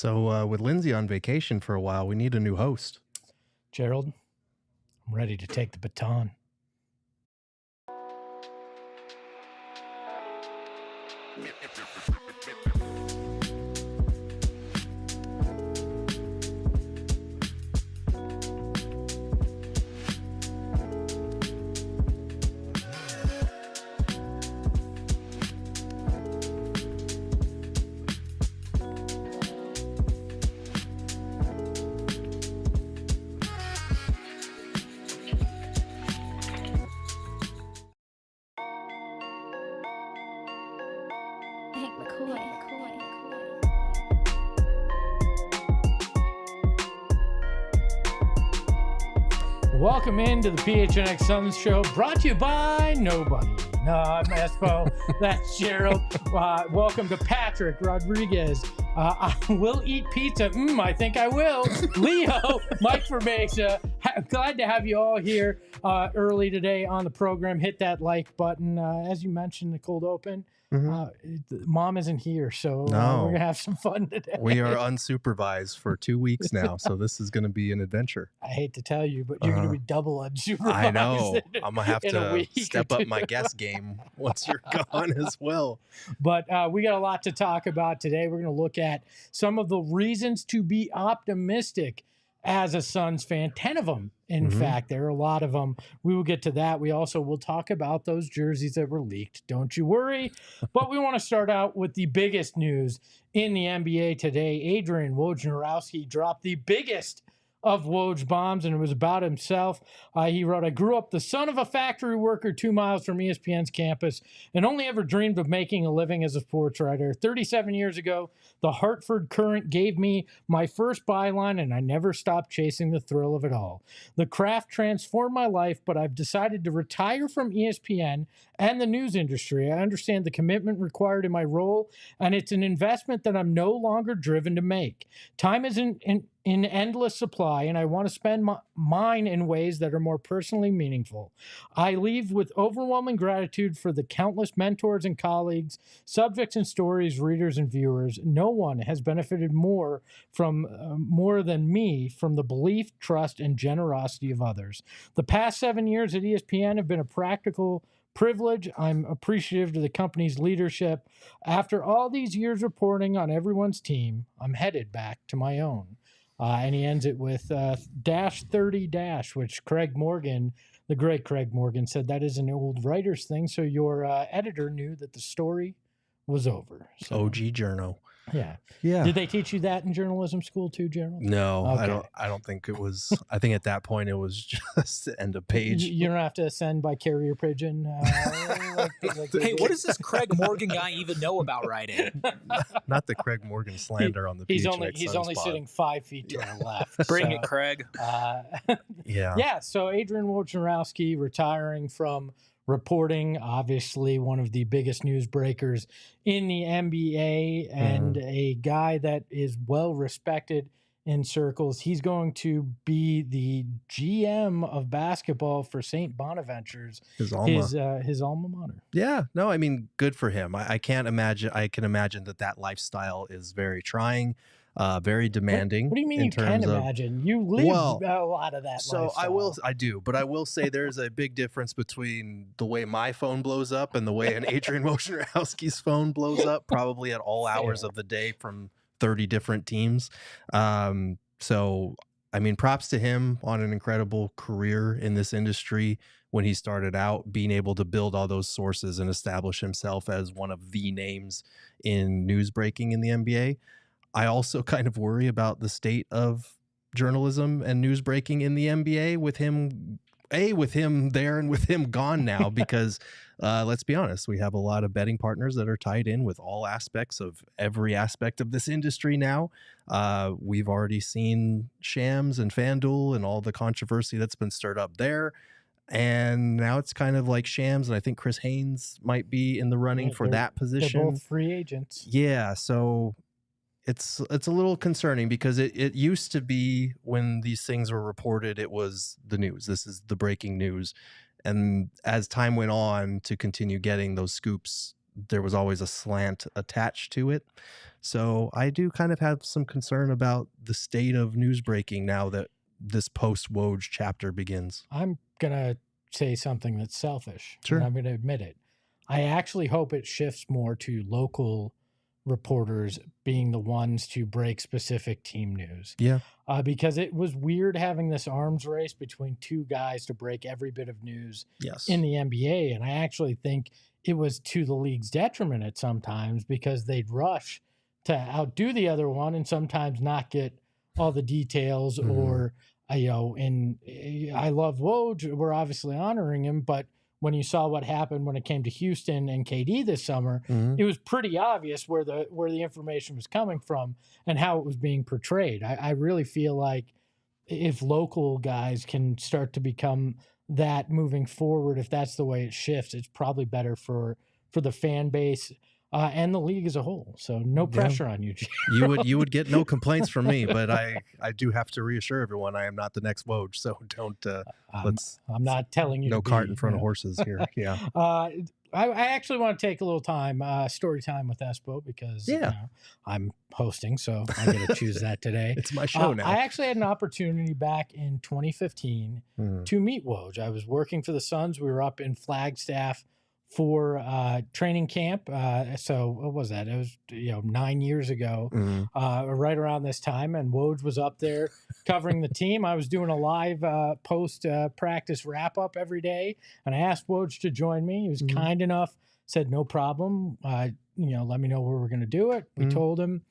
So with Lindsay on vacation for a while, we need a new host. Gerald, I'm ready to take the baton. Welcome into the PHNX Suns show, brought to you by nobody. No, I'm Espo. That's Gerald. Welcome to Patrick Rodriguez. I will eat pizza. I think I will. Leo, Mike Vermesa. Glad to have you all here early today on the program. Hit that like button. As you mentioned, the cold open. Mom isn't here, so we're going to have some fun today. We are unsupervised for 2 weeks now, so this is going to be an adventure. I hate to tell you, but you're going to be double unsupervised. I know. I'm going to have to step up my guest game once you're gone as well. But we got a lot to talk about today. We're going to look at some of the reasons to be optimistic as a Suns fan. 10 of them, in fact. There are a lot of them. We will get to that. We also will talk about those jerseys that were leaked. Don't you worry. But we want to start out with the biggest news in the NBA today. Adrian Wojnarowski dropped the biggest of Woj bombs, and it was about himself. He wrote, "I grew up the son of a factory worker 2 miles from ESPN's campus and only ever dreamed of making a living as a sports writer. 37 years ago, the Hartford Courant gave me my first byline, and I never stopped chasing the thrill of it all. The craft transformed my life, but I've decided to retire from ESPN and the news industry. I understand the commitment required in my role, and it's an investment that I'm no longer driven to make. Time is in endless supply, and I want to spend mine in ways that are more personally meaningful. I leave with overwhelming gratitude for the countless mentors and colleagues, subjects and stories, readers and viewers. No one has benefited more than me from the belief, trust, and generosity of others. The past 7 years at ESPN have been a practical privilege. I'm appreciative to the company's leadership. After all these years reporting on everyone's team, I'm headed back to my own." And he ends it with -30-, which Craig Morgan, the great Craig Morgan, said that is an old writer's thing. So your editor knew that the story was over. So, OG journo. Yeah. Yeah. Did they teach you that in journalism school too, Gerald? No, Okay. I don't think it was. I think at that point it was just the end of page. You don't have to send by carrier pigeon. Hey, what does this Craig Morgan guy even know about writing? Not the Craig Morgan slander on the PHNX He's Suns only pod. sitting 5 feet to the left. Bring it, Craig. Yeah. So Adrian Wojnarowski retiring from reporting, obviously one of the biggest news breakers in the NBA and a guy that is well respected in circles. He's going to be the GM of basketball for St. Bonaventure's, his alma mater. Yeah, no, I mean, good for him. I can't imagine. I can imagine that lifestyle is very trying. Very demanding. What do you mean you can imagine? You live a lot of that lifestyle. I do, but I will say there's a big difference between the way my phone blows up and the way an Adrian Wojnarowski's phone blows up, probably at all hours of the day from 30 different teams. So, I mean, props to him on an incredible career in this industry when he started out, being able to build all those sources and establish himself as one of the names in news breaking in the NBA. I also kind of worry about the state of journalism and news breaking in the NBA with him there and with him gone now, because let's be honest, we have a lot of betting partners that are tied in with all aspects of every aspect of this industry now. We've already seen Shams and FanDuel and all the controversy that's been stirred up there. And now it's kind of like Shams, and I think Chris Haynes might be in the running for that position. They're both free agents. Yeah, so it's a little concerning, because it used to be when these things were reported, it was the news. This is the breaking news. And as time went on, to continue getting those scoops, there was always a slant attached to it. So I do kind of have some concern about the state of news breaking now that this post-Woj chapter begins. I'm going to say something that's selfish. Sure. And I'm going to admit it. I actually hope it shifts more to local reporters being the ones to break specific team news. Yeah. Because it was weird having this arms race between two guys to break every bit of news in the NBA. And I actually think it was to the league's detriment at sometimes because they'd rush to outdo the other one and sometimes not get all the details or, I love Woj. We're obviously honoring him, but when you saw what happened when it came to Houston and KD this summer, it was pretty obvious where the information was coming from and how it was being portrayed. I really feel like if local guys can start to become that moving forward, if that's the way it shifts, it's probably better for the fan base and the league as a whole. So no pressure on you, Gerald. You would get no complaints from me, but I do have to reassure everyone I am not the next Woj, so don't I'm not telling you no cart in front of horses here. Yeah. I actually want to take a little time, story time with Espo because I'm hosting, so I get to choose that today. It's my show now. I actually had an opportunity back in 2015 to meet Woj. I was working for the Suns. We were up in Flagstaff for training camp. So what was that? It was 9 years ago, right around this time. And Woj was up there covering the team. I was doing a live post practice wrap up every day, and I asked Woj to join me. He was kind enough, said no problem. Let me know where we're going to do it. We told him.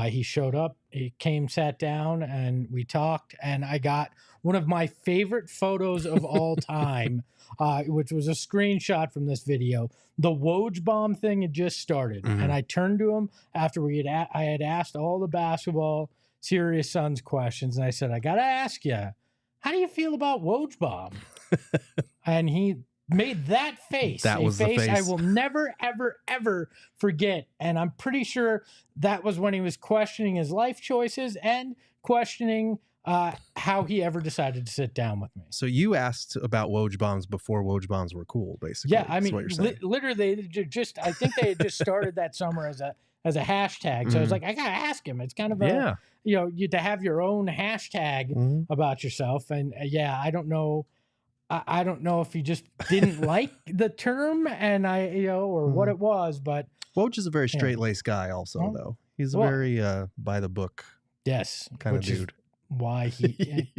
He showed up. He came, sat down, and we talked. And I got one of my favorite photos of all time. Which was a screenshot from this video. The Woj bomb thing had just started, and I turned to him after I had asked all the basketball serious Suns questions, and I said, "I gotta ask you, how do you feel about Woj bomb?" And he made that face. That was the face I will never, ever, ever forget. And I'm pretty sure that was when he was questioning his life choices and questioning how he ever decided to sit down with me. So you asked about Woj bombs before Woj bombs were cool, basically. Yeah, I mean, literally, they I think they had just started that summer as a hashtag. So I was like, I gotta ask him. It's kind of you to have your own hashtag about yourself. And I don't know. I don't know if he just didn't like the term and or what it was, but Woj is a very straight-laced guy also, though. He's a very by the book kind of dude. Why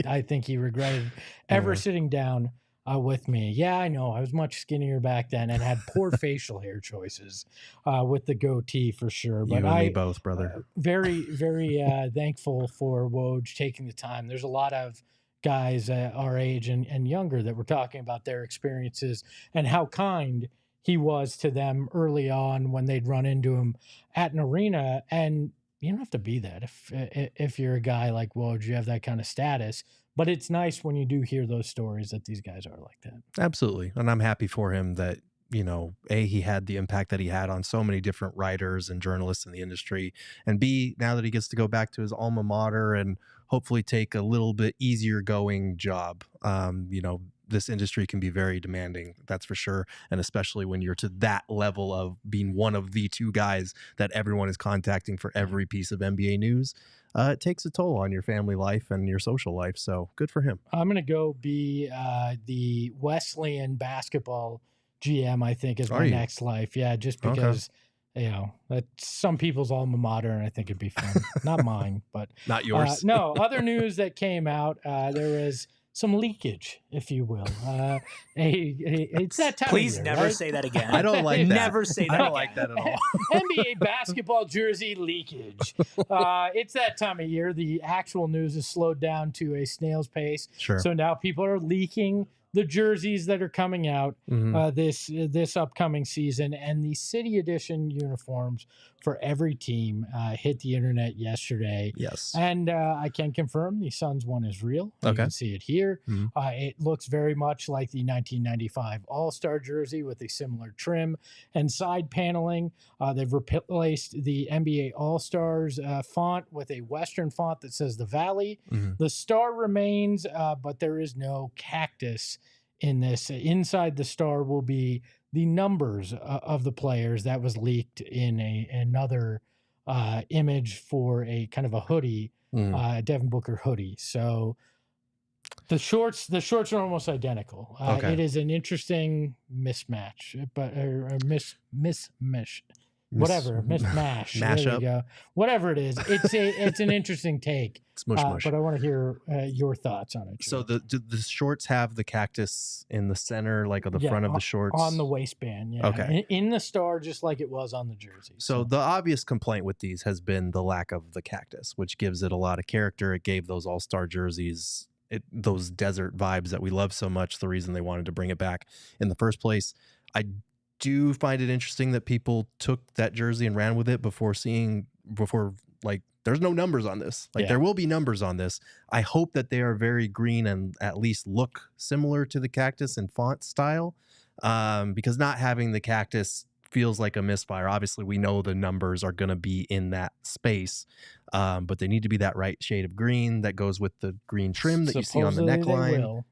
I think he regretted ever sitting down with me. Yeah, I know. I was much skinnier back then and had poor facial hair choices with the goatee for sure. But you and me both, brother. Very, very thankful for Woj taking the time. There's a lot of guys our age and younger that were talking about their experiences and how kind he was to them early on when they'd run into him at an arena. And you don't have to be that if you're a guy like Woj, you have that kind of status. But it's nice when you do hear those stories that these guys are like that. Absolutely. And I'm happy for him that, A, he had the impact that he had on so many different writers and journalists in the industry. And B, now that he gets to go back to his alma mater and hopefully take a little bit easier going job. This industry can be very demanding, that's for sure. And especially when you're to that level of being one of the two guys that everyone is contacting for every piece of NBA news. It takes a toll on your family life and your social life. So good for him. I'm going to go be the Wesleyan basketball GM, I think, is my next life. Yeah, just because, that's some people's alma mater, and I think it'd be fun. Not mine, but. Not yours. No, other news that came out, there was some leakage, if you will. It's that time Please of year, never right? say that again. I don't like that. Never say that I don't like that at all. NBA basketball jersey leakage. It's that time of year. The actual news is slowed down to a snail's pace. Sure. So now people are leaking the jerseys that are coming out this upcoming season, and the city edition uniforms for every team hit the internet yesterday. Yes. And I can confirm the Suns one is real. You can see it here. It looks very much like the 1995 All-Star jersey with a similar trim and side paneling. They've replaced the NBA All-Stars font with a Western font that says the Valley. The star remains, but there is no cactus in this. Inside the star will be the numbers of the players that was leaked in another image for a kind of a hoodie, Devin Booker hoodie. So the shorts are almost identical. Okay. It is an interesting mismatch, but or mismatch. Whatever, mismatch. There Mashup. you go. Whatever it is, it's an interesting take. It's mush mush. But I want to hear your thoughts on it. So the shorts have the cactus in the center, like on the front of the shorts? On the waistband, yeah. Okay. In the star, just like it was on the jersey. So the obvious complaint with these has been the lack of the cactus, which gives it a lot of character. It gave those all-star jerseys those desert vibes that we love so much, the reason they wanted to bring it back in the first place. I do find it interesting that people took that jersey and ran with it before like there's no numbers on this. Like there will be numbers on this. I hope that they are very green and at least look similar to the cactus in font style, because not having the cactus feels like a misfire. Obviously, we know the numbers are going to be in that space, but they need to be that right shade of green that goes with the green trim that you see on the neckline.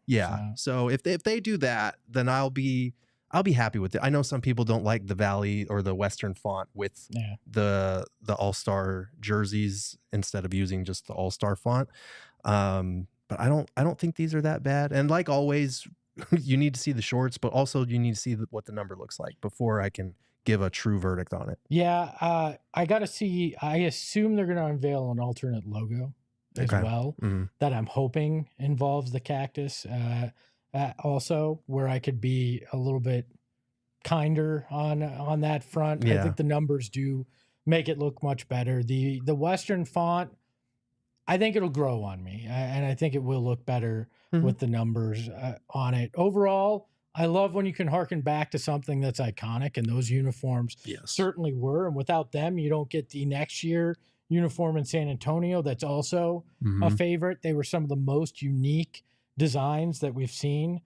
So if they do that, then I'll be happy with it. I know some people don't like the Valley or the Western font with the All-Star jerseys instead of using just the All-Star font. But I don't think these are that bad. And like always, you need to see the shorts, but also you need to see what the number looks like before I can give a true verdict on it. Yeah, I got to see. I assume they're going to unveil an alternate logo as well that I'm hoping involves the cactus. Also, where I could be a little bit kinder on that front. I think the numbers do make it look much better. The Western font, I think it'll grow on me, and I think it will look better with the numbers on it. Overall, I love when you can harken back to something that's iconic, and those uniforms certainly were. And without them, you don't get the next year uniform in San Antonio. That's also a favorite. They were some of the most unique designs that we've seen.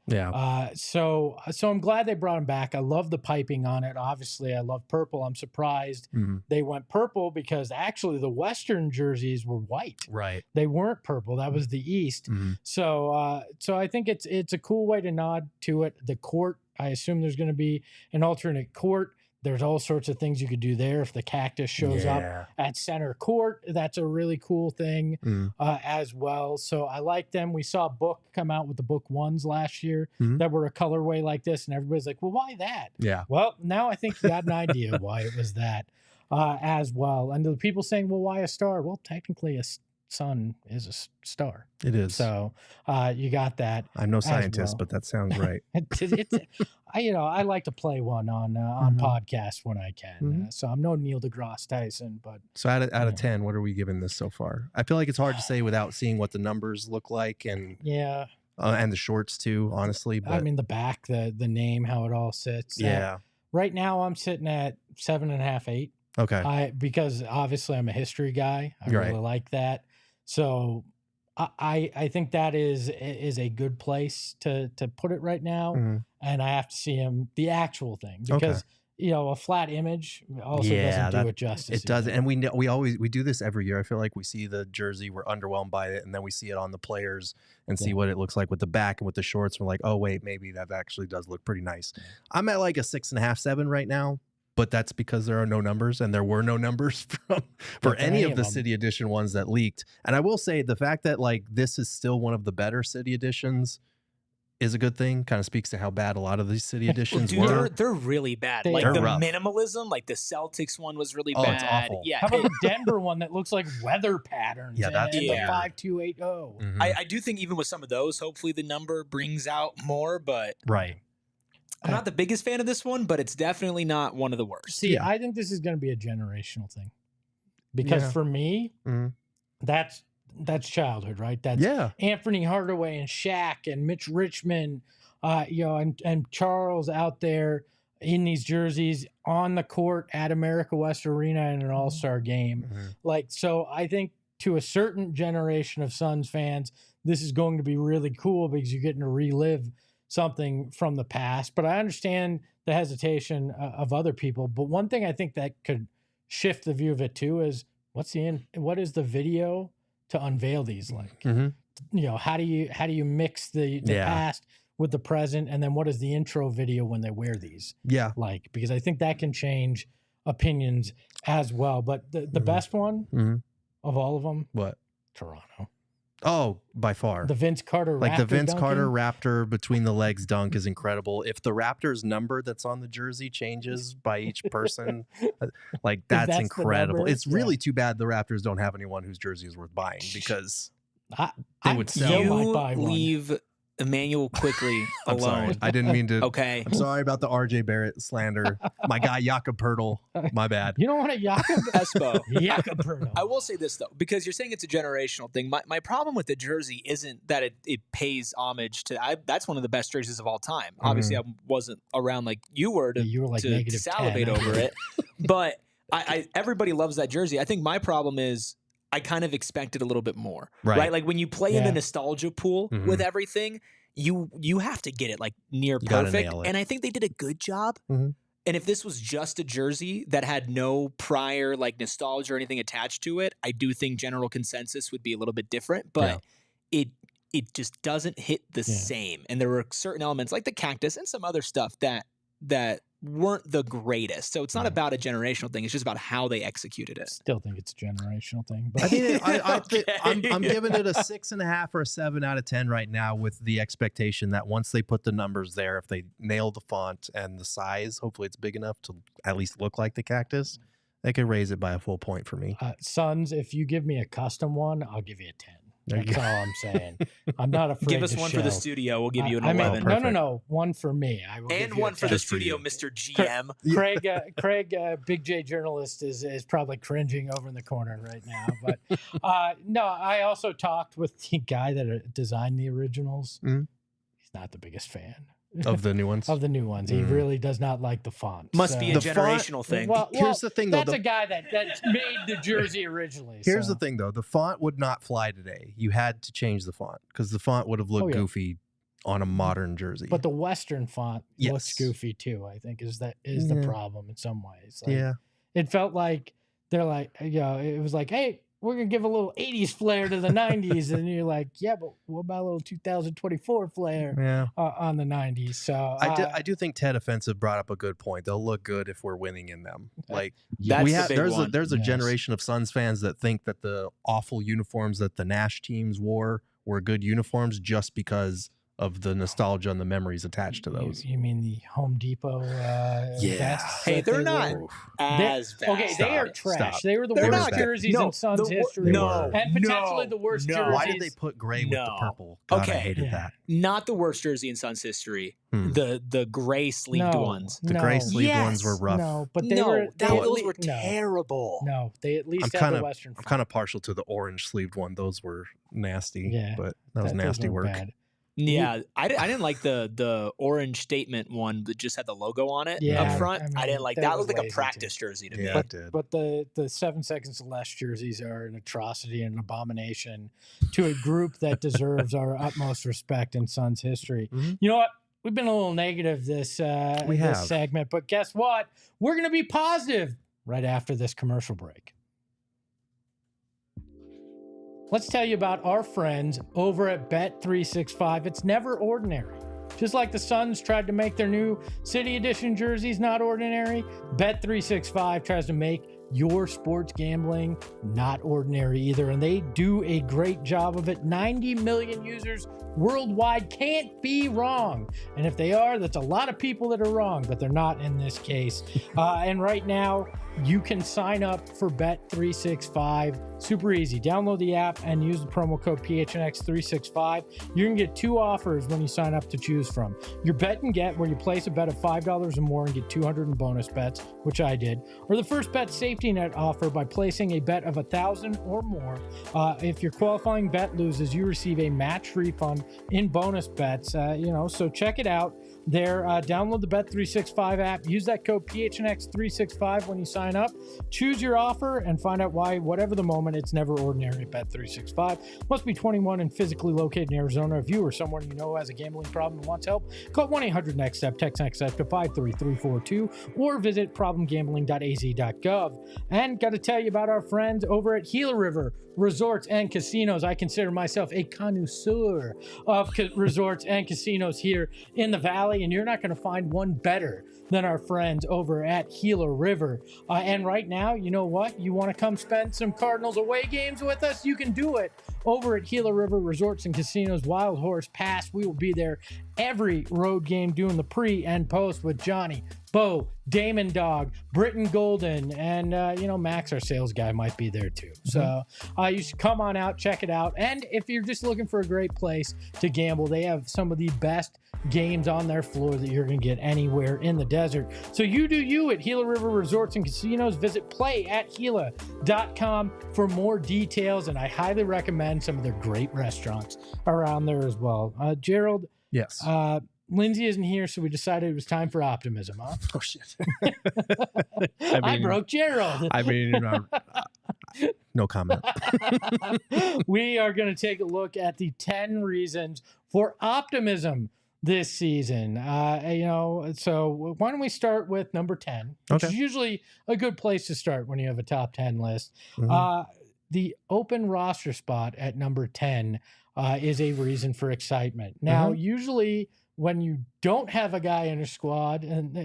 So I'm glad they brought them back. I love the piping on it. Obviously, I love purple. I'm surprised they went purple because actually the Western jerseys were white. Right. They weren't purple. That was the East. So I think it's a cool way to nod to it. The court, I assume there's going to be an alternate court. There's all sorts of things you could do there. If the cactus shows up at center court, that's a really cool thing as well. So I like them. We saw Book come out with the Book ones last year that were a colorway like this, and everybody's like, well, why that? Yeah. Well, now I think you got an idea why it was that as well. And the people saying, well, why a star? Well, technically a sun is a star. It is. So you got that. I'm no scientist, but that sounds right. I like to play one on podcasts when I can. So I'm no Neil deGrasse Tyson, but so out of 10, what are we giving this so far? I feel like it's hard to say without seeing what the numbers look like and the shorts too, honestly. But I mean the back, the name, how it all sits. Right now I'm sitting at 7.5, 8. Okay. Because obviously I'm a history guy. I really like that. So I think that is a good place to put it right now. And I have to see the actual thing, because a flat image also doesn't do it justice. It doesn't. And we do this every year. I feel like we see the jersey, we're underwhelmed by it, and then we see it on the players and see what it looks like with the back and with the shorts. We're like, oh wait, maybe that actually does look pretty nice. I'm at like a 6.5, 7 right now. But that's because there are no numbers, and there were no numbers for any of the City Edition ones that leaked. And I will say the fact that like this is still one of the better City Editions is a good thing. Kind of speaks to how bad a lot of these City Editions were. They're really bad. Like the minimalism, like the Celtics one was really bad. It's awful. Yeah. How about the Denver one that looks like weather patterns? Yeah, that's the 5280. I do think even with some of those, hopefully the number brings out more, but I'm not the biggest fan of this one, but it's definitely not one of the worst. See, I think this is going to be a generational thing, because for me, that's childhood, right? That's Anthony Hardaway and Shaq and Mitch Richmond, and Charles out there in these jerseys on the court at America West Arena in an All-Star game. So I think to a certain generation of Suns fans, this is going to be really cool because you're getting to relive something from the past. But I understand the hesitation of other people. But one thing I think that could shift the view of it too is what is the video to unveil these like? How do you mix the past with the present, and then what is the intro video when they wear these? Yeah. Like, because I think that can change opinions as well. But the best one of all of them, what? Toronto. Oh, by far. The Vince Carter like Raptor the Vince dunking. Carter Raptor between the legs dunk is incredible. If the Raptors number that's on the jersey changes by each person, like that's incredible. It's really too bad the Raptors don't have anyone whose jersey is worth buying, because they would sell. You leave Emmanuel quickly alone. Sorry. I didn't mean to. Okay. I'm sorry about the RJ Barrett slander. My guy Jakob Poeltl. My bad. You don't want a Jakob Espo. Jakob Poeltl. I will say this though, because you're saying it's a generational thing. My problem with the jersey isn't that it pays homage to. That's one of the best jerseys of all time. Obviously, I wasn't around like you were to salivate 10. over it, but I everybody loves that jersey. I think my problem is I kind of expected a little bit more, right? Like when you play in the nostalgia pool with everything, you have to get it like near perfect. And I think they did a good job. And if this was just a jersey that had no prior like nostalgia or anything attached to it, I do think general consensus would be a little bit different, but it just doesn't hit the same. And there were certain elements like the cactus and some other stuff that weren't the greatest. So it's not about a generational thing. It's just about how they executed it. Still think it's a generational thing. But I think I'm giving it a 6.5 or a 7 out of 10 right now, with the expectation that once they put the numbers there, if they nail the font and the size, hopefully it's big enough to at least look like the cactus, they could raise it by a full point for me. Suns, if you give me a custom one, I'll give you a 10. That's all I'm saying. I'm not afraid. Give us one for the studio. We'll give you an 11. No. One for me. I will and one for the studio, Mr. GM. Craig, Big J journalist, is probably cringing over in the corner right now. But no, I also talked with the guy that designed the originals. He's not the biggest fan. Of the new ones? Of the new ones. He really does not like the font. Must be a generational thing. Well, here's the thing, though. That's a guy that made the jersey originally. Here's the thing, though. The font would not fly today. You had to change the font because the font would have looked goofy on a modern jersey. But the Western font looks goofy, too, I think, is the problem in some ways. Like, it felt like they're like, it was like, hey, we're going to give a little 80s flair to the 90s. And you're like, yeah, but what about a little 2024 flair on the 90s? So I do think Ted Offensive brought up a good point. They'll look good if we're winning in them. Like there's a generation of Suns fans that think that the awful uniforms that the Nash teams wore were good uniforms just because of the nostalgia and the memories attached to those. You mean the Home Depot? Hey, they're not as bad. Okay, they are trash. They were the worst jerseys in Suns history. And potentially the worst jerseys. Why did they put gray with the purple? God, I hated that. Not the worst jersey in Suns history. The gray sleeved ones. The gray sleeved ones were rough. No, but those were terrible. No, they at least had the Western. I'm kind of partial to the orange sleeved one. Those were nasty. But that was nasty work. Yeah, I didn't like the orange statement one that just had the logo on it up front. I didn't like that. That looked like a practice jersey to me. It did. But the 7 seconds or less jerseys are an atrocity and an abomination to a group that deserves our utmost respect in Suns history. You know what? We've been a little negative this segment, but guess what? We're going to be positive right after this commercial break. Let's tell you about our friends over at Bet365. It's never ordinary. Just like the Suns tried to make their new City Edition jerseys not ordinary, Bet365 tries to make your sports gambling not ordinary either. And they do a great job of it. 90 million users worldwide can't be wrong. And if they are, that's a lot of people that are wrong, but they're not in this case. And right now, you can sign up for Bet365. Super easy. Download the app and use the promo code PHNX365. You're going to get 2 offers when you sign up to choose from. Your bet and get, where you place a bet of $5 or more and get 200 in bonus bets, which I did. Or the first bet safety net offer by placing a bet of $1,000 or more. If your qualifying bet loses, you receive a match refund in bonus bets. So check it out there. Download the Bet365 app. Use that code PHNX365 when you sign sign up. Choose your offer and find out why, whatever the moment, it's never ordinary at Bet365. Must be 21 and physically located in Arizona. If you or someone you know has a gambling problem and wants help, call 1-800-NEXT-STEP, text NEXT STEP to 53342, or visit problemgambling.az.gov. And got to tell you about our friends over at Gila River Resorts and Casinos. I consider myself a connoisseur of resorts and casinos here in the Valley, and you're not going to find one better than our friends over at Gila River. And right now, you know what? You want to come spend some Cardinals away games with us? You can do it over at Gila River Resorts and Casinos, Wild Horse Pass. We will be there every road game doing the pre and post with Johnny, Bo, Damon Dog, Britton Golden, and Max, our sales guy, might be there too. So you should come on out, check it out. And if you're just looking for a great place to gamble, they have some of the best games on their floor that you're going to get anywhere in the desert. So you do you at Gila River Resorts and Casinos. Visit playatgila.com for more details, and I highly recommend some of their great restaurants around there as well. Gerald? Yes. Lindsay isn't here, so we decided it was time for optimism, huh? Oh, shit. I broke Gerald. No comment. We are going to take a look at the 10 reasons for optimism this season. So why don't we start with number 10, which is usually a good place to start when you have a top 10 list. The open roster spot at number 10 is a reason for excitement. Now, usually when you don't have a guy in a squad, and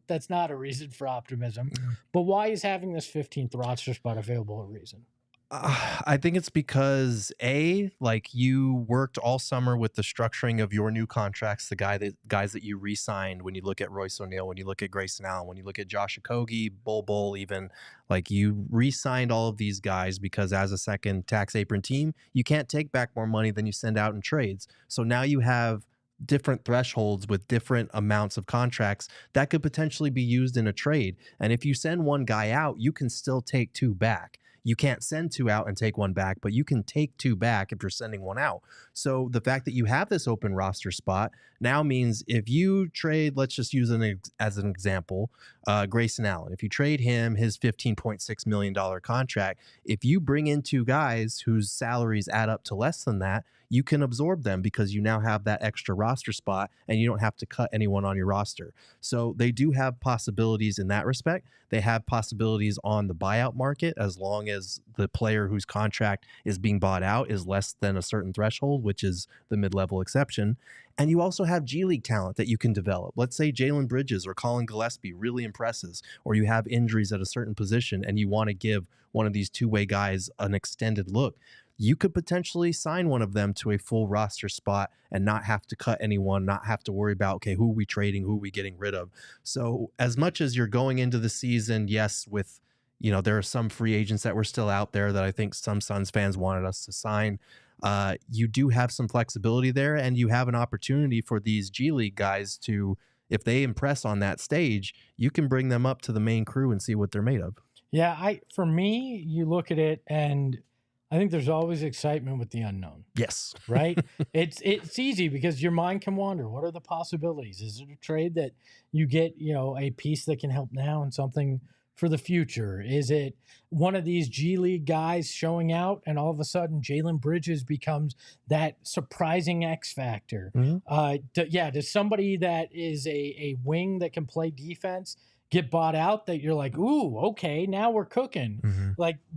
that's not a reason for optimism. But why is having this 15th roster spot available a reason? I think it's because you worked all summer with the structuring of your new contracts, the guys that you re-signed. When you look at Royce O'Neale, when you look at Grayson Allen, when you look at Josh Okogie, Bol Bol, even you re-signed all of these guys because as a second tax apron team, you can't take back more money than you send out in trades. So now you have different thresholds with different amounts of contracts that could potentially be used in a trade. And if you send one guy out, you can still take two back. You can't send two out and take one back, but you can take two back if you're sending one out. So the fact that you have this open roster spot now means if you trade, let's just use as an example, Grayson Allen. If you trade him his $15.6 million contract, if you bring in two guys whose salaries add up to less than that, you can absorb them because you now have that extra roster spot and you don't have to cut anyone on your roster. So they do have possibilities in that respect. They have possibilities on the buyout market as long as the player whose contract is being bought out is less than a certain threshold, which is the mid-level exception. And you also have G League talent that you can develop. Let's say Jalen Bridges or Collin Gillespie really impresses, or you have injuries at a certain position and you want to give one of these two-way guys an extended look. You could potentially sign one of them to a full roster spot and not have to cut anyone, not have to worry about, okay, who are we trading, who are we getting rid of? So as much as you're going into the season, yes, with, there are some free agents that were still out there that I think some Suns fans wanted us to sign. You do have some flexibility there, and you have an opportunity for these G League guys to, if they impress on that stage, you can bring them up to the main crew and see what they're made of. Yeah, for me, you look at it and I think there's always excitement with the unknown. Yes. Right? It's easy because your mind can wander. What are the possibilities? Is it a trade that you get, a piece that can help now and something for the future? Is it one of these G League guys showing out and all of a sudden Jalen Bridges becomes that surprising X factor? Does somebody that is a wing that can play defense get bought out that you're like, ooh, okay, now we're cooking?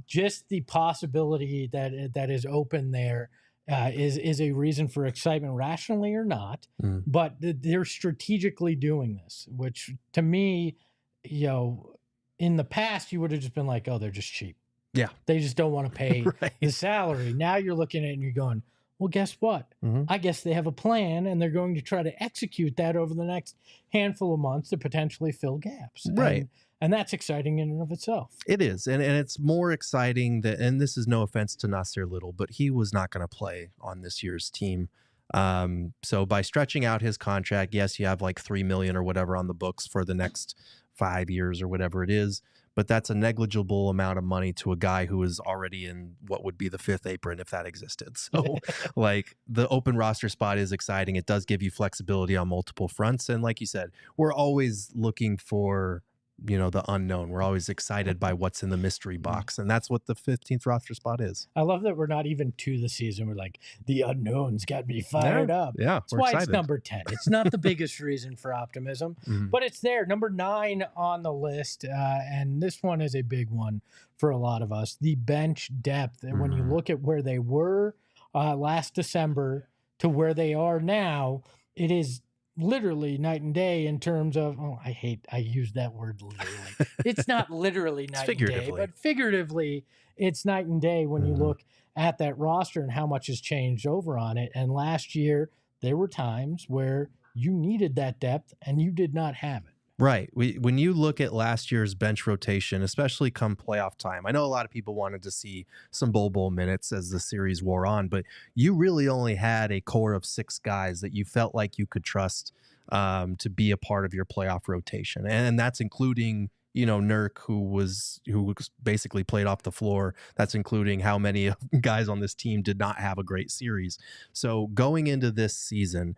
Just the possibility that is open there is a reason for excitement, rationally or not. But they're strategically doing this, which to me, in the past, you would have just been like, oh, they're just cheap. Yeah. They just don't want to pay the salary. Now you're looking at it and you're going, well, guess what? I guess they have a plan and they're going to try to execute that over the next handful of months to potentially fill gaps. Right. And that's exciting in and of itself. It is. And it's more exciting that, and this is no offense to Nasir Little, but he was not going to play on this year's team. So by stretching out his contract, yes, you have like $3 million or whatever on the books for the next 5 years or whatever it is. But that's a negligible amount of money to a guy who is already in what would be the fifth apron if that existed. So the open roster spot is exciting. It does give you flexibility on multiple fronts. And like you said, we're always looking for the unknown. We're always excited by what's in the mystery box, and that's what the 15th roster spot is. I love that we're not even to the season. We're like, the unknown's got me fired up. Yeah, that's why excited. It's number 10. It's not the biggest reason for optimism, but it's there. Number 9 on the list, and this one is a big one for a lot of us. The bench depth, and when you look at where they were last December to where they are now, it is literally night and day in terms of, I use that word literally. It's not literally night and day, but figuratively, it's night and day when you look at that roster and how much has changed over on it. And last year, there were times where you needed that depth and you did not have it. Right. When you look at last year's bench rotation, especially come playoff time, I know a lot of people wanted to see some Bol Bol minutes as the series wore on, but you really only had a core of 6 guys that you felt like you could trust to be a part of your playoff rotation. And that's including, Nurk, who basically played off the floor. That's including how many guys on this team did not have a great series. So going into this season,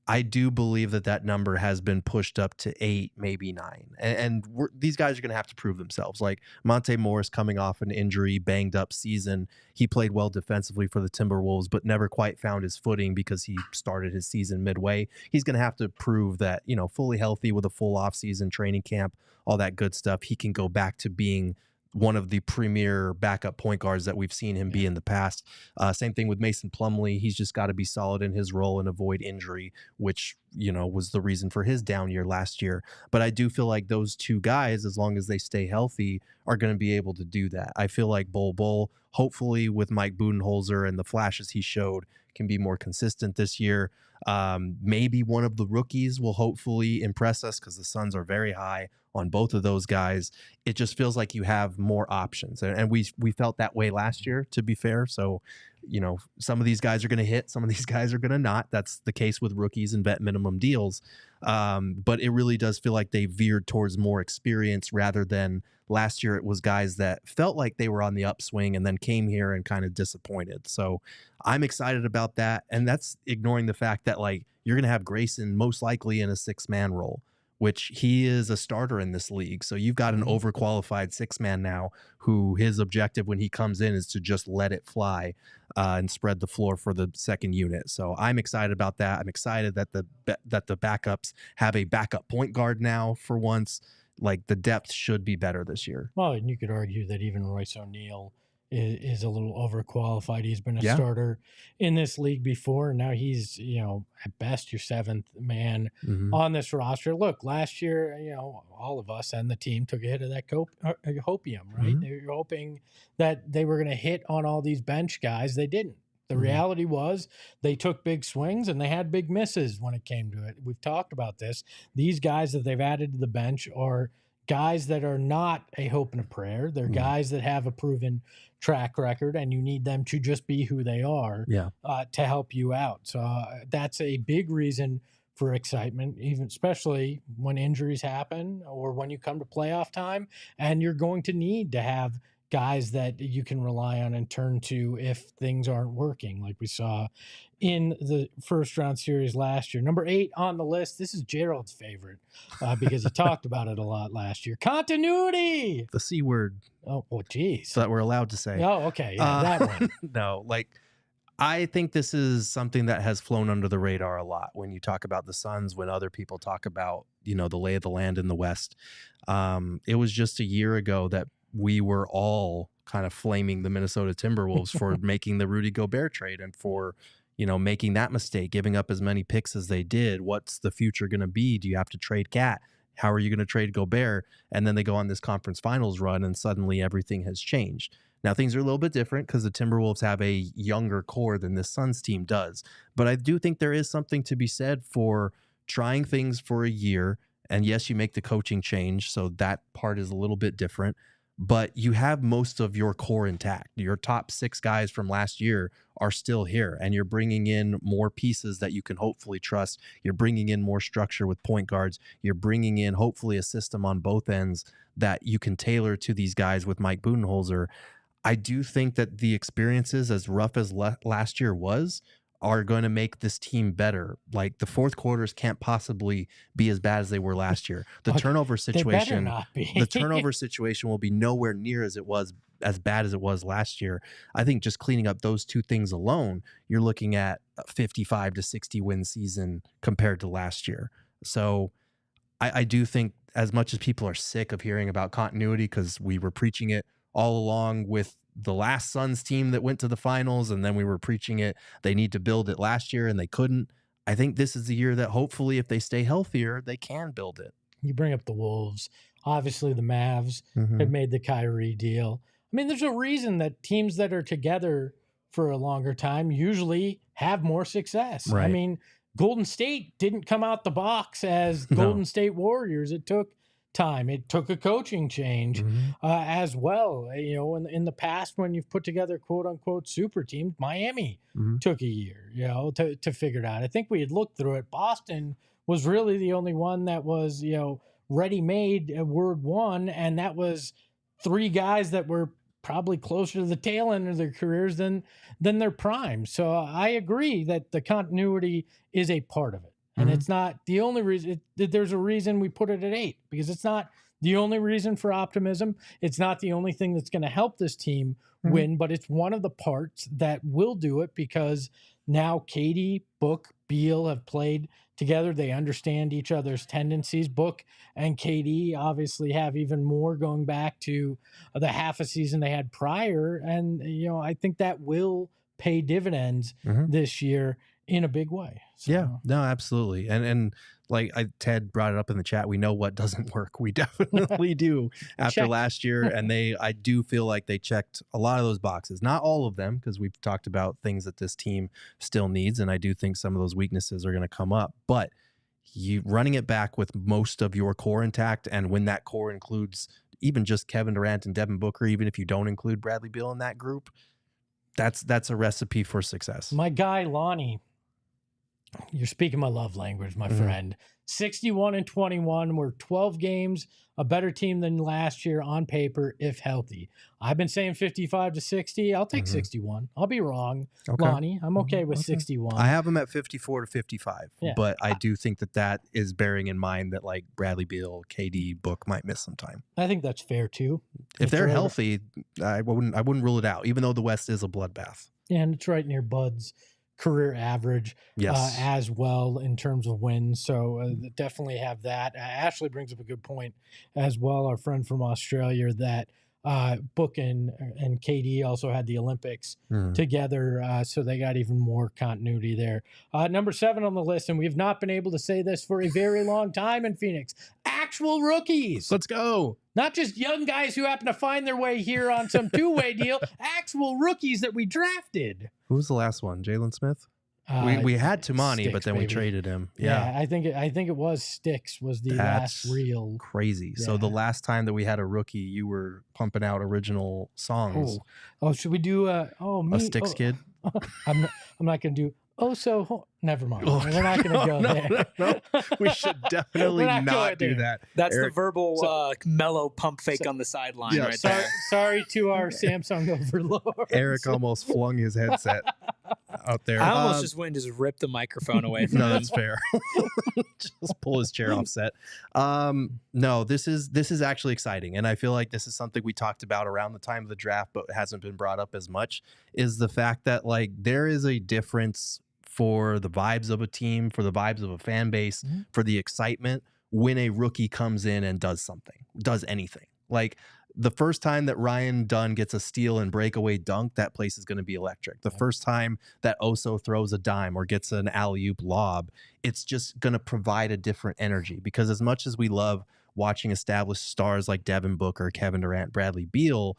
I do believe that number has been pushed up to 8, maybe 9. And these guys are going to have to prove themselves. Like Monte Morris coming off an injury, banged up season. He played well defensively for the Timberwolves, but never quite found his footing because he started his season midway. He's going to have to prove that, fully healthy with a full offseason training camp, all that good stuff, he can go back to being one of the premier backup point guards that we've seen him be in the past. Same thing with Mason Plumlee. He's just got to be solid in his role and avoid injury, which, was the reason for his down year last year. But I do feel like those 2 guys, as long as they stay healthy, are going to be able to do that. I feel like Bol Bol, hopefully with Mike Budenholzer and the flashes he showed, can be more consistent this year. Maybe one of the rookies will hopefully impress us because the Suns are very high on both of those guys. It just feels like you have more options. And we felt that way last year, to be fair. So, some of these guys are going to hit, some of these guys are going to not. That's the case with rookies and vet minimum deals. But it really does feel like they veered towards more experience rather than last year. It was guys that felt like they were on the upswing and then came here and kind of disappointed. So I'm excited about that. And that's ignoring the fact that you're going to have Grayson most likely in a 6-man role, which he is a starter in this league. So you've got an overqualified 6-man now who his objective when he comes in is to just let it fly and spread the floor for the second unit. So I'm excited about that. I'm excited that the backups have a backup point guard now for once. The depth should be better this year. Well, and you could argue that even Royce O'Neale is a little overqualified. He's been a starter in this league before, and now he's, at best your 7th man on this roster. Look, last year, all of us and the team took a hit of that hopium, right? They were hoping that they were going to hit on all these bench guys. They didn't. The reality was they took big swings and they had big misses when it came to it. We've talked about this. These guys that they've added to the bench are guys that are not a hope and a prayer. They're guys that have a proven track record, and you need them to just be who they are to help you out. So that's a big reason for excitement, even especially when injuries happen or when you come to playoff time, and you're going to need to have guys that you can rely on and turn to if things aren't working, like we saw in the first round series last year. Number 8 on the list. This is Gerald's favorite because he talked about it a lot last year. Continuity. The C word. Oh, geez. So that we're allowed to say. Oh, okay. Yeah, that one. No, I think this is something that has flown under the radar a lot when you talk about the Suns, when other people talk about, the lay of the land in the West. It was just a year ago that we were all kind of flaming the Minnesota Timberwolves for making the Rudy Gobert trade and for, making that mistake, giving up as many picks as they did. What's the future going to be? Do you have to trade Cat? How are you going to trade Gobert? And then they go on this conference finals run and suddenly everything has changed. Now, things are a little bit different because the Timberwolves have a younger core than this Suns team does. But I do think there is something to be said for trying things for a year. And yes, you make the coaching change, so that part is a little bit different. But you have most of your core intact. Your top 6 guys from last year are still here, and you're bringing in more pieces that you can hopefully trust. You're bringing in more structure with point guards. You're bringing in hopefully a system on both ends that you can tailor to these guys with Mike Budenholzer. I do think that the experiences, as rough as last year was, are going to make this team better. Like, the fourth quarters can't possibly be as bad as they were last year. The turnover situation, the turnover situation will be nowhere near as bad as it was last year. I think just cleaning up those two things alone, you're looking at a 55 to 60 win season compared to last year. So I do think, as much as people are sick of hearing about continuity, because we were preaching it all along with the last Suns team that went to the finals, and then we were preaching it, they need to build it last year and they couldn't. I think this is the year that hopefully, if they stay healthier, they can build it. You bring up the Wolves. Obviously, the Mavs have made the Kyrie deal. I mean, there's a reason that teams that are together for a longer time usually have more success. Right. I mean, Golden State didn't come out the box as Golden State Warriors. It took time. It took a coaching change as well. You know, in the past, when you've put together quote unquote super teams, Miami took a year, you know, to figure it out. I think we had looked through it. Boston was really the only one that was, you know, ready-made word one, and that was three guys that were probably closer to the tail end of their careers than their prime. So I agree that the continuity is a part of it. And it's not the only reason. There's a reason we put it at 8, because it's not the only reason for optimism. It's not the only thing that's going to help this team win, but it's one of the parts that will do it, because now KD, Book, Beal have played together. They understand each other's tendencies. Book and KD obviously have even more going back to the half a season they had prior. And, you know, I think that will pay dividends this year in a big way. So. Yeah, no, absolutely. And like Ted brought it up in the chat, we know what doesn't work. We definitely do after last year. And I do feel like they checked a lot of those boxes. Not all of them, because we've talked about things that this team still needs. And I do think some of those weaknesses are going to come up. But you running it back with most of your core intact, and when that core includes even just Kevin Durant and Devin Booker, even if you don't include Bradley Beal in that group, that's a recipe for success. My guy, Lonnie, you're speaking my love language, my friend. 61-21. We're 12 games, a better team than last year on paper, if healthy. I've been saying 55 to 60. I'll take 61. I'll be wrong, Lonnie. I'm okay with 61. I have them at 54 to 55, but I do think that is bearing in mind that, like, Bradley Beal, KD, Book might miss some time. I think that's fair too. If they're healthy, I wouldn't rule it out, even though the West is a bloodbath. And it's right near Bud's career average as well in terms of wins. So definitely have that. Ashley brings up a good point as well, our friend from Australia, that Book and KD also had the Olympics together, so they got even more continuity there. Number 7 on the list, and we've not been able to say this for a very long time in Phoenix, actual rookies. Let's go. Not just young guys who happen to find their way here on some two-way deal, actual rookies that we drafted. Who was the last one? Jalen Smith? We had Tumani, but then we traded him. Yeah, I think it was Sticks was the last real crazy. Yeah. So the last time that we had a rookie, you were pumping out original songs. Oh, should we do a Sticks kid? I'm not gonna do. Never mind. We're not going to go there. No. We should definitely not do that. That's Eric. The verbal mellow pump fake on the sideline right there. Sorry to our Samsung overlords. Eric almost flung his headset out there. I almost just went and just ripped the microphone away from him. No, that's fair. Just pull his chair offset. No, this is actually exciting. And I feel like this is something we talked about around the time of the draft, but hasn't been brought up as much, is the fact that, like, there is a difference for the vibes of a team, for the vibes of a fan base, for the excitement when a rookie comes in and does anything. Like, the first time that Ryan Dunn gets a steal and breakaway dunk, that place is going to be electric. The first time that Oso throws a dime or gets an alley-oop lob, it's just going to provide a different energy, because as much as we love watching established stars like Devin Booker, Kevin Durant, Bradley Beal,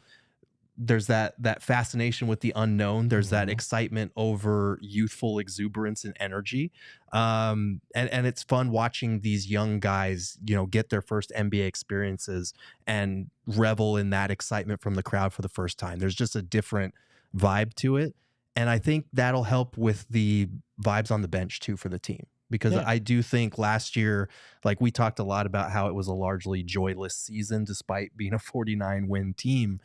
there's that fascination with the unknown. There's that excitement over youthful exuberance and energy. And it's fun watching these young guys, get their first NBA experiences and revel in that excitement from the crowd for the first time. There's just a different vibe to it. And I think that'll help with the vibes on the bench too for the team. Because I do think last year, like, we talked a lot about how it was a largely joyless season despite being a 49-win team.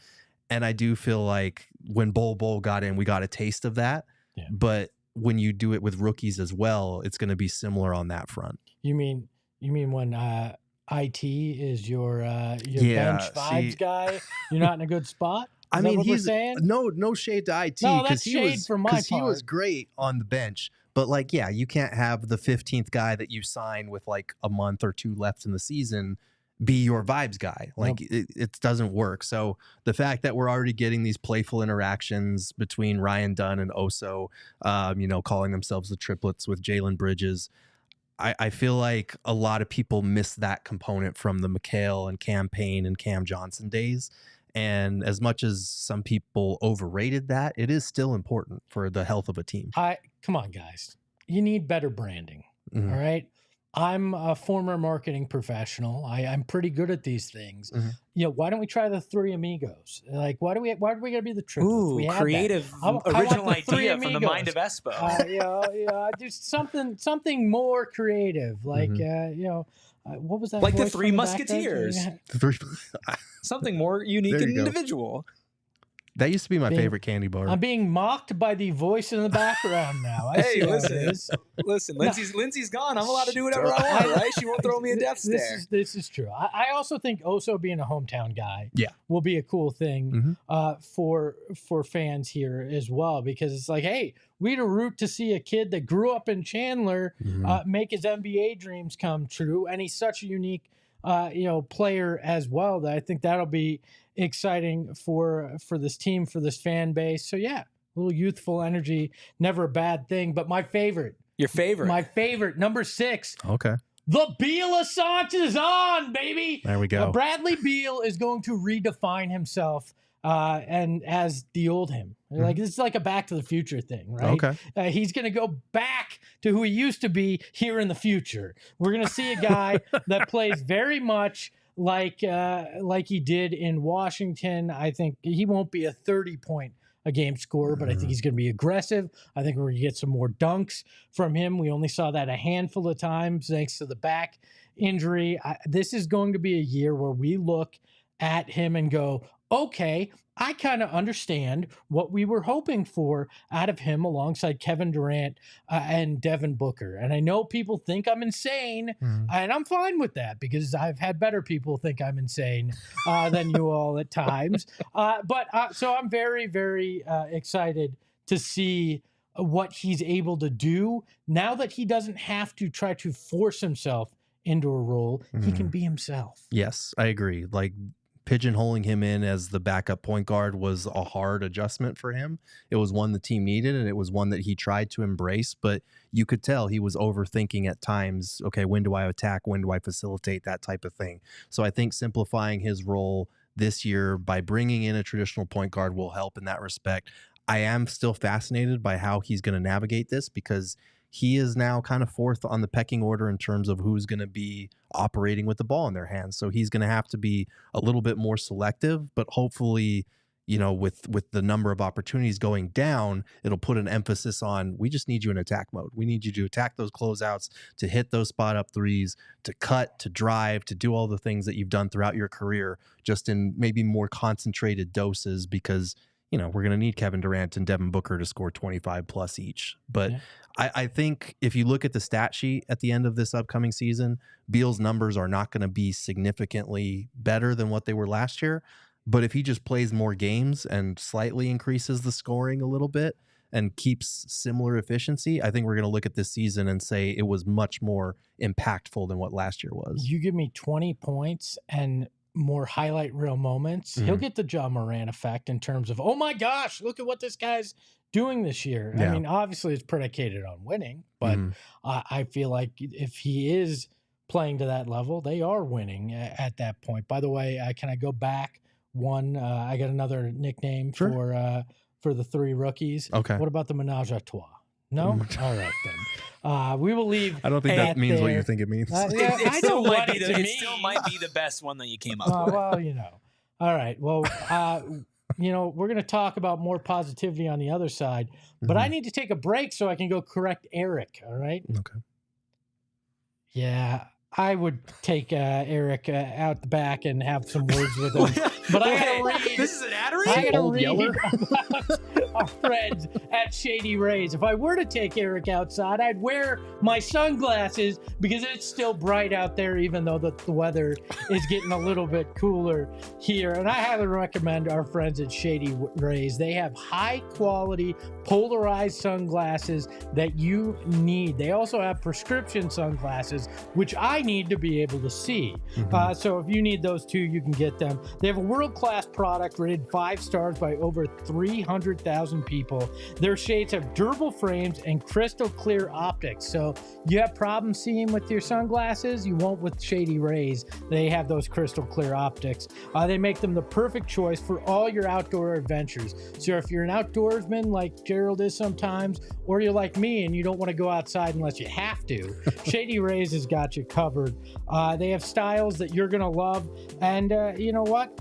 And I do feel like when Bol Bol got in, we got a taste of that. Yeah. But when you do it with rookies as well, it's going to be similar on that front. You mean when IT is your bench vibes guy? You're not in a good spot. I mean, he's no shade to IT because he was great on the bench. But like, yeah, you can't have the 15th guy that you sign with like a month or two left in the season be your vibes guy. Like it doesn't work. So the fact that we're already getting these playful interactions between Ryan Dunn and Oso, calling themselves the triplets with Jalen Bridges, I feel like a lot of people miss that component from the McHale and Cam Payne and Cam Johnson days. And as much as some people overrated that, it is still important for the health of a team. Come on, guys. You need better branding. All right. I'm a former marketing professional. I'm pretty good at these things. Why don't we try the three amigos? Like, why do we gotta be the triplets? Ooh, creative, original idea from the mind of Espo. Just something more creative. Like, what was that? Like the Three Musketeers. Something more unique and individual. That used to be my favorite candy bar. I'm being mocked by the voice in the background now. Listen. Lindsay's gone. I'm allowed to do whatever I want, right? She won't throw me a death stare. This is true. I also think Oso being a hometown guy will be a cool thing for fans here as well, because it's like, hey, we'd root to see a kid that grew up in Chandler make his NBA dreams come true, and he's such a unique player as well that I think that'll be exciting for this team, for this fan base. So yeah, a little youthful energy, never a bad thing. But my favorite, number 6. Okay. The Beal Assange is on, baby. There we go. Bradley Beal is going to redefine himself and as the old him. Like, this is like a Back to the Future thing, right? Okay. He's going to go back to who he used to be here in the future. We're going to see a guy that plays very much like he did in Washington. I think he won't be a 30-point a game scorer, but I think he's going to be aggressive. I think we're going to get some more dunks from him. We only saw that a handful of times thanks to the back injury. This is going to be a year where we look at him and go, okay, I kind of understand what we were hoping for out of him alongside Kevin Durant and Devin Booker. And I know people think I'm insane, and I'm fine with that because I've had better people think I'm insane than you all at times. So I'm very, very excited to see what he's able to do now that he doesn't have to try to force himself into a role. He can be himself. Yes, I agree. Like, pigeonholing him in as the backup point guard was a hard adjustment for him. It was one the team needed, and it was one that he tried to embrace, but you could tell he was overthinking at times. Okay, when do I attack? When do I facilitate? That type of thing. So I think simplifying his role this year by bringing in a traditional point guard will help in that respect. I am still fascinated by how he's going to navigate this, because he is now kind of fourth on the pecking order in terms of who's going to be operating with the ball in their hands. So he's going to have to be a little bit more selective, but hopefully, with the number of opportunities going down, it'll put an emphasis on, we just need you in attack mode. We need you to attack those closeouts, to hit those spot up threes, to cut, to drive, to do all the things that you've done throughout your career, just in maybe more concentrated doses, because we're going to need Kevin Durant and Devin Booker to score 25 plus each. But I think if you look at the stat sheet at the end of this upcoming season, Beal's numbers are not going to be significantly better than what they were last year. But if he just plays more games and slightly increases the scoring a little bit and keeps similar efficiency, I think we're going to look at this season and say it was much more impactful than what last year was. You give me 20 points and more highlight reel moments, he'll get the Ja Morant effect in terms of, oh my gosh, look at what this guy's doing this year. I mean, obviously it's predicated on winning, but I feel like if he is playing to that level, they are winning at that point. By the way, can I go back one? I got another nickname for the three rookies. Okay. What about the menage a trois? No? All right, then. We will leave. I don't think that means what you think it means. It still might be the best one that you came up with. Well, All right. Well, we're going to talk about more positivity on the other side, but I need to take a break so I can go correct Eric. All right? Okay. Yeah, I would take Eric out the back and have some words with him But I gotta read. This is an ad read? I gotta read about our friends at Shady Rays. If I were to take Eric outside, I'd wear my sunglasses because it's still bright out there, even though the weather is getting a little bit cooler here. And I highly recommend our friends at Shady Rays. They have high quality polarized sunglasses that you need. They also have prescription sunglasses, which I need to be able to see. So if you need those two, you can get them. They have a world-class product rated 5 stars by over 300,000 people. Their shades have durable frames and crystal clear optics. So you have problems seeing with your sunglasses, you won't with Shady Rays. They have those crystal clear optics. They make them the perfect choice for all your outdoor adventures. So if you're an outdoorsman like Gerald is sometimes, or you're like me and you don't want to go outside unless you have to, Shady Rays has got you covered. They have styles that you're going to love. And you know what?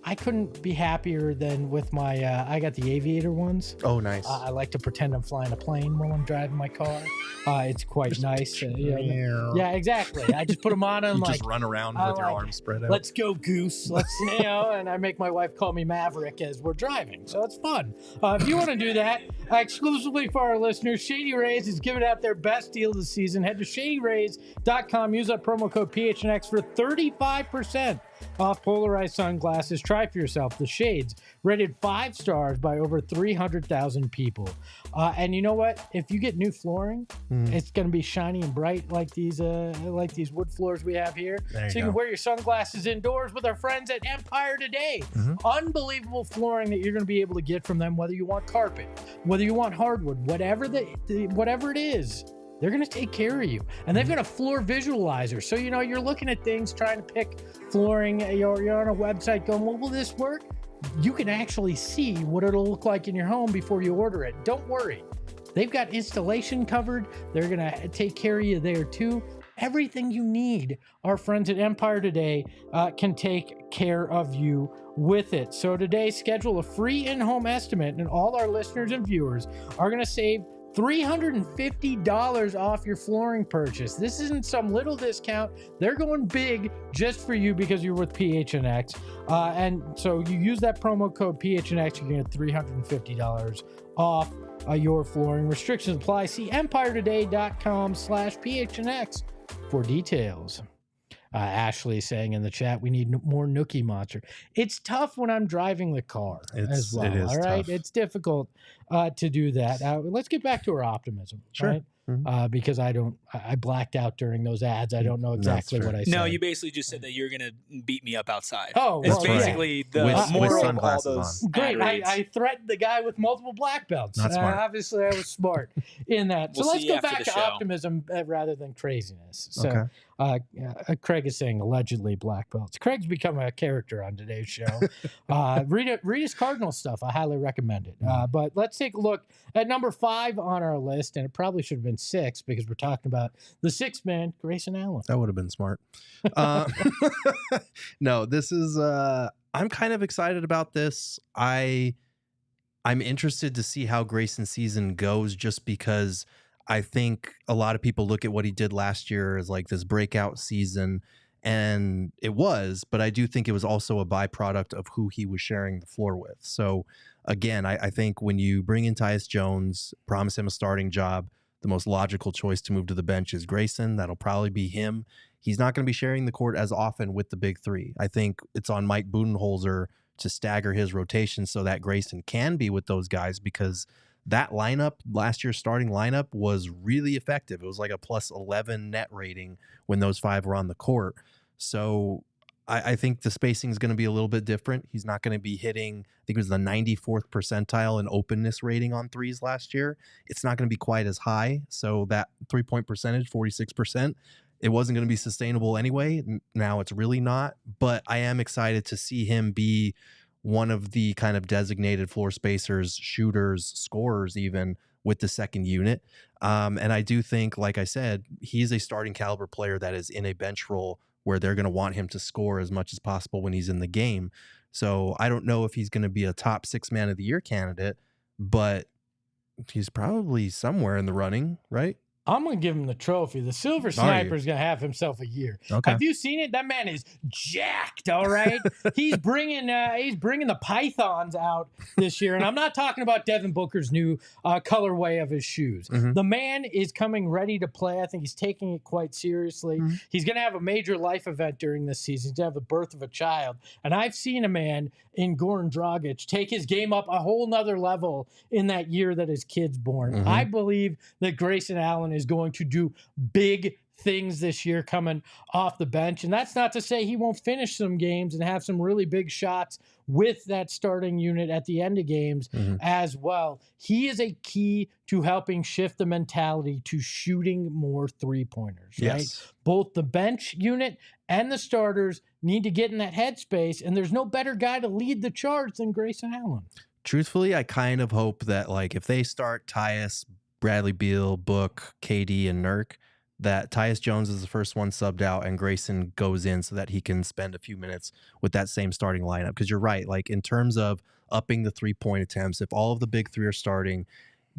I couldn't be happier than with my, I got the aviator ones. Oh, nice. I like to pretend I'm flying a plane while I'm driving my car. It's quite nice. Yeah, exactly. I just put them on and just run around with your arms spread out. Let's go, Goose. Let's, and I make my wife call me Maverick as we're driving. So it's fun. If you want to do that, exclusively for our listeners, Shady Rays is giving out their best deal of the season. Head to shadyrays.com. Use that promo code PHNX for 35% off polarized sunglasses. Try for yourself. The shades rated 5 stars by over 300,000 people. And you know what? If you get new flooring, it's going to be shiny and bright like these wood floors we have here. So you can wear your sunglasses indoors with our friends at Empire Today. Unbelievable flooring that you're going to be able to get from them, whether you want carpet, whether you want hardwood, whatever it is. They're going to take care of you. And they've got a floor visualizer. So, you're looking at things, trying to pick flooring. You're on a website going, well, will this work? You can actually see what it'll look like in your home before you order it. Don't worry. They've got installation covered. They're going to take care of you there too. Everything you need, our friends at Empire Today can take care of you with it. So today, schedule a free in-home estimate, and all our listeners and viewers are going to save $350 off your flooring purchase. This isn't some little discount. They're going big just for you because you're with PHNX. And so you use that promo code PHNX, you get $350 off your flooring. Restrictions apply. See empiretoday.com/PHNX for details. Ashley saying in the chat, we need more Nookie Monster. It's tough when I'm driving the car as well. It is all right, tough. It's difficult to do that. Let's get back to our optimism. Sure. Right? Because I blacked out during those ads. I don't know exactly what I said. No, you basically just said that you're going to beat me up outside. Oh, it's well, basically the with moral of all sunglasses those on. Great. ad reads. I threatened the guy with multiple black belts. Not smart. Obviously, I was smart in that. So We'll let's see go after back the to show. optimism rather than craziness. So Craig is saying allegedly black belts. Craig's become a character on today's show. Read his Cardinal stuff. I highly recommend it. But let's take a look at number 5 on our list, and it probably should have been 6 because we're talking about the 6th man, Grayson Allen. That would have been smart. No, this is I'm kind of excited about this. I'm interested to see how Grayson's season goes, just because I think a lot of people look at what he did last year as like this breakout season, and it was, but I do think it was also a byproduct of who he was sharing the floor with. So again, I think when you bring in Tyus Jones, promise him a starting job, the most logical choice to move to the bench is Grayson. That'll probably be him. He's not going to be sharing the court as often with the big three. I think it's on Mike Budenholzer to stagger his rotation so that Grayson can be with those guys, because that lineup, last year's starting lineup, was really effective. It was like a plus 11 net rating when those 5 were on the court. So I think the spacing is going to be a little bit different. He's not going to be hitting, I think it was the 94th percentile in openness rating on threes last year. It's not going to be quite as high. So that 3-point percentage, 46%, it wasn't going to be sustainable anyway. Now it's really not. But I am excited to see him be one of the kind of designated floor spacers, shooters, scorers even, with the second unit. And I do think, like I said, he's a starting caliber player that is in a bench role where they're going to want him to score as much as possible when he's in the game. So I don't know if he's going to be a top 6 man of the year candidate, but he's probably somewhere in the running, right? I'm going to give him the trophy. The Silver Sniper's going to have himself a year. Okay. Have you seen it? That man is jacked, all right? He's bringing the pythons out this year. And I'm not talking about Devin Booker's new colorway of his shoes. Mm-hmm. The man is coming ready to play. I think he's taking it quite seriously. Mm-hmm. He's going to have a major life event during this season. He's going to have the birth of a child. And I've seen a man in Goran Dragic take his game up a whole nother level in that year that his kid's born. Mm-hmm. I believe that Grayson Allen is going to do big things this year coming off the bench. And that's not to say he won't finish some games and have some really big shots with that starting unit at the end of games as well. He is a key to helping shift the mentality to shooting more three-pointers, right? Yes. Both the bench unit and the starters need to get in that headspace, and there's no better guy to lead the charge than Grayson Allen. Truthfully, I kind of hope that, like, if they start Tyus, Bradley Beal, Book, KD, and Nurk, that Tyus Jones is the first one subbed out and Grayson goes in so that he can spend a few minutes with that same starting lineup. Because you're right, like, in terms of upping the three-point attempts, if all of the big three are starting,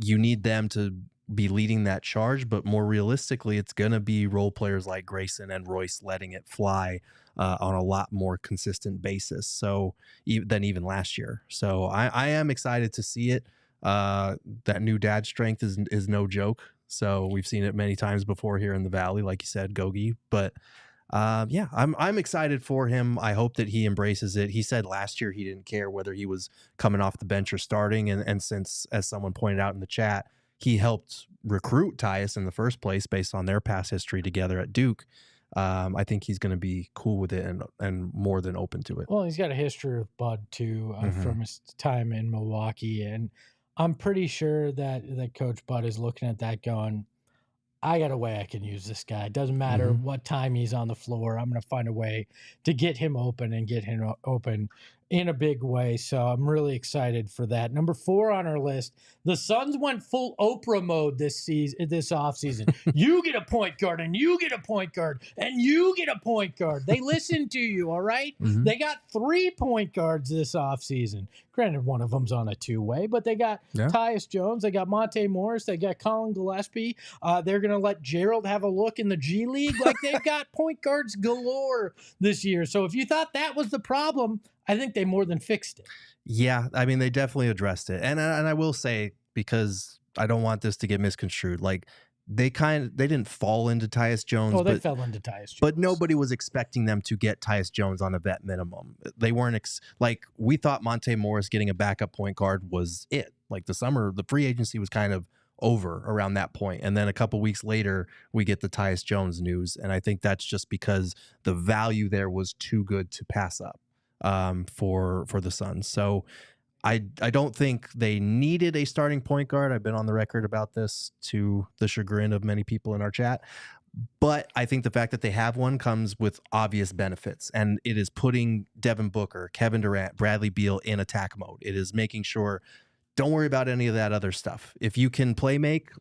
you need them to be leading that charge. But more realistically, it's going to be role players like Grayson and Royce letting it fly on a lot more consistent basis than even last year. So I am excited to see it. That new dad strength is no joke. So we've seen it many times before here in the Valley, like you said, Gogi. But yeah, I'm excited for him. I hope that he embraces it. He said last year he didn't care whether he was coming off the bench or starting. And since, as someone pointed out in the chat, he helped recruit Tyus in the first place based on their past history together at Duke, I think he's going to be cool with it and more than open to it. Well, he's got a history with Bud, too, from his time in Milwaukee. And I'm pretty sure that Coach Bud is looking at that going, I got a way I can use this guy. It doesn't matter what time he's on the floor. I'm going to find a way to get him open and get him open in a big way. So I'm really excited for that. Number 4 on our list, the Suns went full Oprah mode this offseason. You get a point guard, and you get a point guard, and you get a point guard. They listened to you, all right? They got 3 point guards this offseason. Granted, one of them's on a two-way, but they got Tyus Jones, they got Monte Morris, they got Collin Gillespie. They're going to let Gerald have a look in the G League. Like, they've got point guards galore this year. So if you thought that was the problem, I think they more than fixed it. Yeah, I mean, they definitely addressed it. And I will say, because I don't want this to get misconstrued, like, they didn't fall into Tyus Jones. Oh, they fell into Tyus Jones. But nobody was expecting them to get Tyus Jones on a vet minimum. They weren't we thought Monte Morris getting a backup point guard was it. Like, the free agency was kind of over around that point. And then a couple weeks later, we get the Tyus Jones news. And I think that's just because the value there was too good to pass up for the Suns. So I don't think they needed a starting point guard. I've been on the record about this to the chagrin of many people in our chat. But I think the fact that they have one comes with obvious benefits, and it is putting Devin Booker, Kevin Durant, Bradley Beal in attack mode. It is making sure, don't worry about any of that other stuff. If you can play make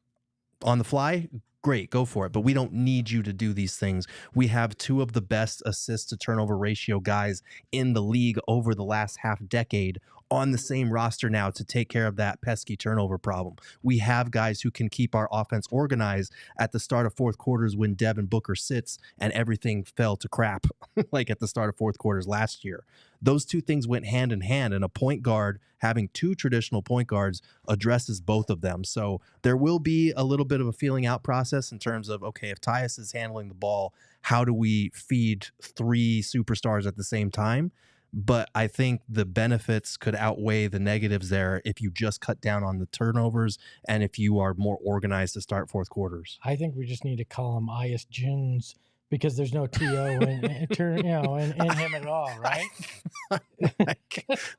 on the fly, great, go for it. But we don't need you to do these things. We have 2 of the best assist to turnover ratio guys in the league over the last half decade on the same roster now to take care of that pesky turnover problem. We have guys who can keep our offense organized at the start of fourth quarters when Devin Booker sits and everything fell to crap, like at the start of fourth quarters last year. Those 2 things went hand in hand, and a point guard having 2 traditional point guards addresses both of them. So there will be a little bit of a feeling out process in terms of, okay, if Tyus is handling the ball, how do we feed 3 superstars at the same time? But I think the benefits could outweigh the negatives there if you just cut down on the turnovers and if you are more organized to start fourth quarters. I think we just need to call him Tyus Jones, because there's no TO in him at all, right?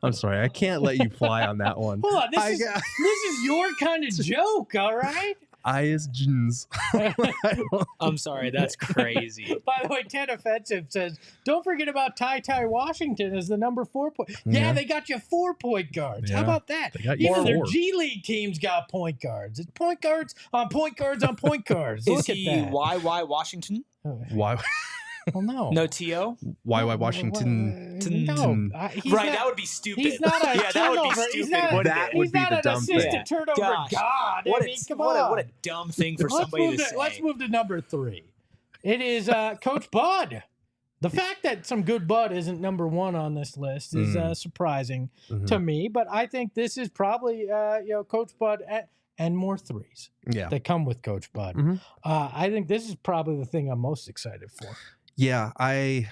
I'm sorry, I can't let you fly on that one. Hold on, this is your kind of joke, all right? Tyus Jones. I'm sorry, that's crazy. By the way, 10 Offensive says, don't forget about TyTy Washington as the number 4 point. Yeah, they got you 4 point guards. Yeah. How about that? Even their G League teams got point guards. It's point guards on point guards on point guards. Look at that. Why Washington? Why? Well, no. No T.O.? Why Washington? No. That would be stupid. He's not a that would be stupid. That would be the dumb thing. He's not an assistant turnover god. What a dumb thing for somebody to say. Let's move to number 3. It is Coach Bud. The fact that some good Bud isn't number 1 on this list is surprising to me, but I think this is probably Coach Bud and more threes that come with Coach Bud. I think this is probably the thing I'm most excited for. Yeah, I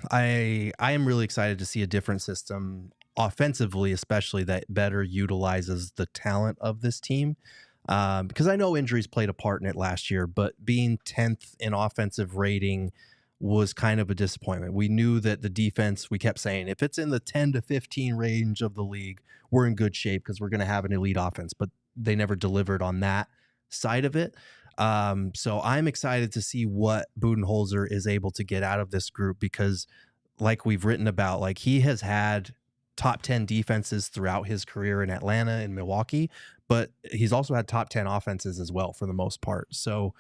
am really excited to see a different system offensively, especially that better utilizes the talent of this team. Because I know injuries played a part in it last year, but being 10th in offensive rating was kind of a disappointment. We knew that the defense, we kept saying, if it's in the 10 to 15 range of the league, we're in good shape because we're going to have an elite offense, but they never delivered on that side of it. So I'm excited to see what Budenholzer is able to get out of this group because like we've written about, like he has had top 10 defenses throughout his career in Atlanta and Milwaukee, but he's also had top 10 offenses as well for the most part. So